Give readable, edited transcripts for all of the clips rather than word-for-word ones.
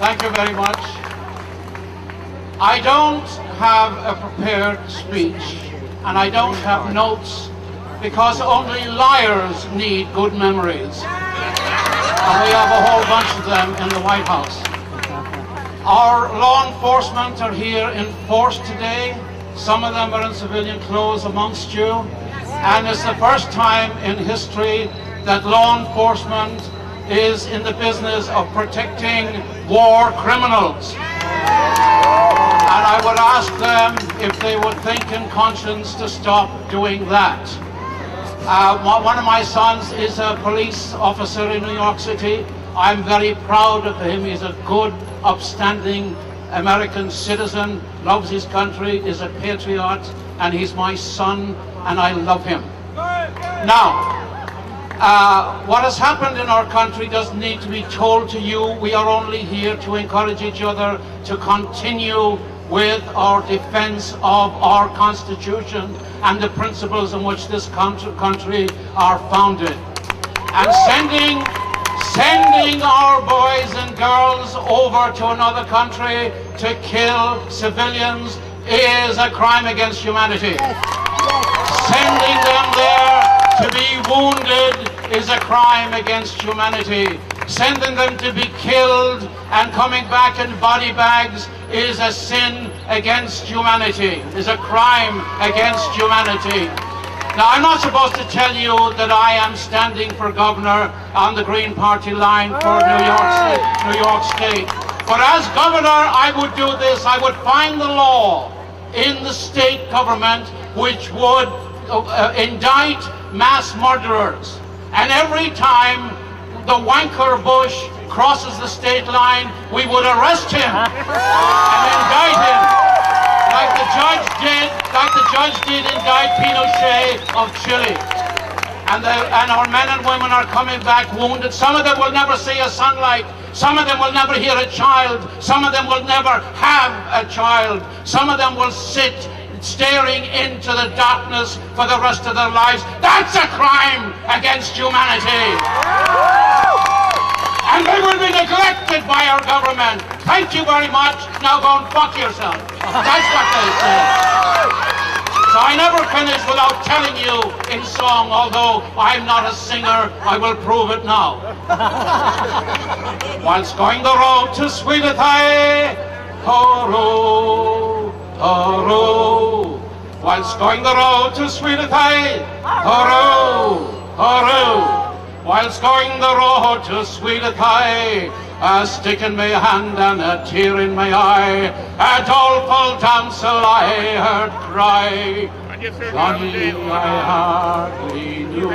Thank you very much. I don't have a prepared speech, and I don't have notes, because only liars need good memories. And we have a whole bunch of them in the White House. Our law enforcement are here in force today. Some of them are in civilian clothes amongst you. And it's the first time in history that law enforcement is in the business of protecting war criminals. And I would ask them if they would think in conscience to stop doing that. One of my sons is a police officer in New York City. I'm very proud of him. He's a good, upstanding American citizen, loves his country, is a patriot, and he's my son, and I love him. Now, what has happened in our country doesn't need to be told to you. We are only here to encourage each other to continue with our defense of our Constitution and the principles on which this country are founded. And sending our boys and girls over to another country to kill civilians is a crime against humanity. Sending them there to be wounded is a crime against humanity. Sending them to be killed and coming back in body bags is a sin against humanity, is a crime against humanity. Now, I'm not supposed to tell you that I am standing for governor on the Green Party line for New York State. But as governor, I would do this. I would find the law in the state government which would indict mass murderers. And every time the wanker Bush crosses the state line, we would arrest him and indict him, like the judge did indict Pinochet of Chile. And our men and women are coming back wounded. Some of them will never see a sunlight. Some of them will never hear a child. Some of them will never have a child. Some of them will sit staring into the darkness for the rest of their lives. That's a crime against humanity. And they will be neglected by our government. Thank you very much. Now go and fuck yourself. That's what they say. So I never finish without telling you in song, although I'm not a singer, I will prove it now. Whilst going the road to Sweetithai, ho-ro, ho-ro. Whilst going the road to Sweetithai, ho-ro, ho-ro. Whilst going the road to Sweetithai, a stick in my hand and a tear in my eye, a doleful damsel I heard cry, Johnny, I hardly knew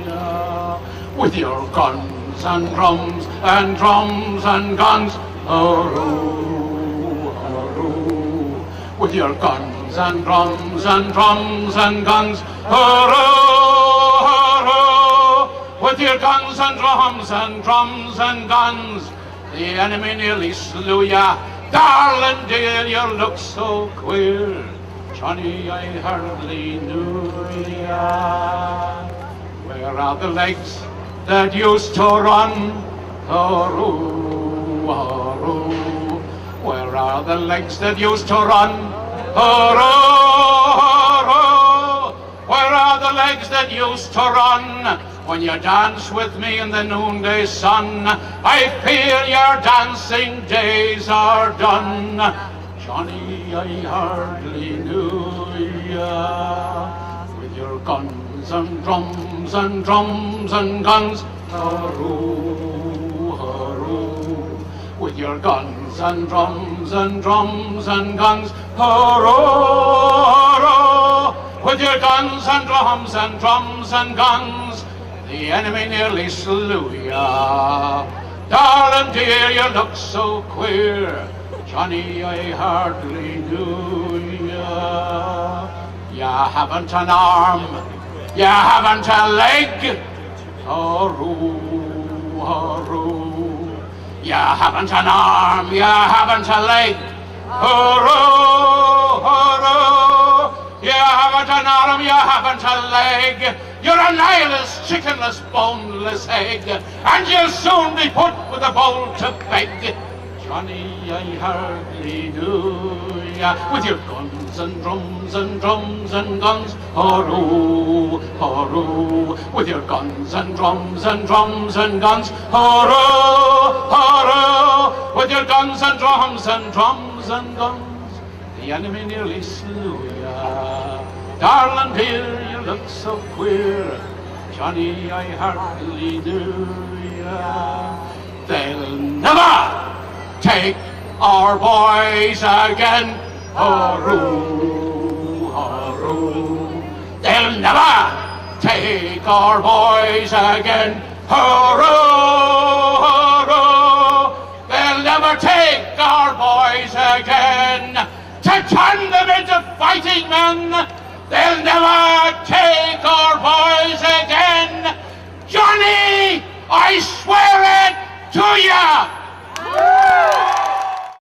ya. With your guns and drums and drums and guns, hurroo, hurroo. With your guns and drums and drums and guns, hurroo, hurroo. With your guns and drums and drums and guns, the enemy nearly slew ya. Darling dear, you look so queer. Johnny, I hardly knew ya. Where are the legs that used to run? Hurroo, hurroo. Where are the legs that used to run? Hurroo, hurroo. Where are the legs that used to run? When you dance with me in the noonday sun, I fear your dancing days are done. Johnny, I hardly knew ya. With your guns and drums and drums and guns, hurroo, hurroo. With your guns and drums and drums and guns, hurroo, hurroo. With your guns and drums and drums and guns, the enemy nearly slew ya. Darling dear, you look so queer. Johnny, I hardly knew ya. You haven't an arm, you haven't a leg. Hurroo, hurroo. You haven't an arm, you haven't a leg. Hurroo, hurroo. You haven't an arm, you haven't a leg. You're a nihilist, chickenless, boneless egg, and you'll soon be put with a bowl to beg. Johnny, I hardly knew ya. With your guns and drums and drums and guns, horoo, horoo. With your guns and drums and drums and guns, horoo, horoo. With your guns and drums and drums and guns, the enemy nearly slew ya. Darling dear, you look so queer. Johnny, I hardly knew ya. They'll never take our boys again. Horoo, horoo. They'll never take our boys again. Horoo, horoo. They'll never take our boys again. To turn them into fighting men. They'll never take our boys again. Johnny, I swear it to ya.